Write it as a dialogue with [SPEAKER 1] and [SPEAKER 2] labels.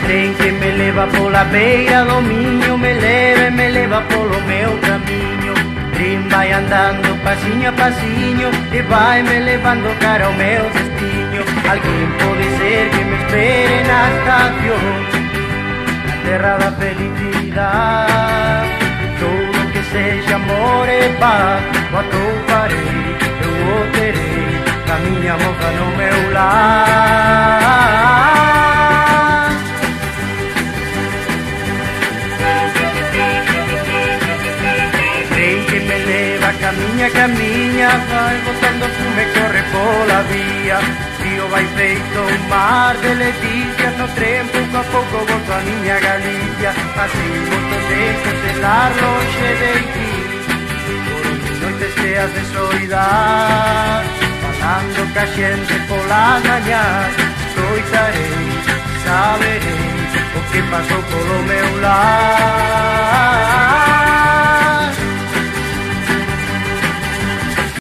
[SPEAKER 1] Trem que me leva pola beira do Miño, me leva e me leva polo meu camiño. Trem vai andando pasiño a pasiño e vai me levando cara ao meu destino. Alguén pode ser que me espere na estación, na terra da felicidade. Todo que sexa amor e paz, o atoparei, eu o terei, a miña moza no meu lar. Camiña, camiña, vai botando fume, corre pola vía. Río vai feito un mar de leticias, no tren pouco a pouco volto a miña Galicia. Así volto desde estar longe de ti, por onde noites cheas de soidade. Falando ca xente polas mañás, escoitarei, saberei o que pasou polo meu lar.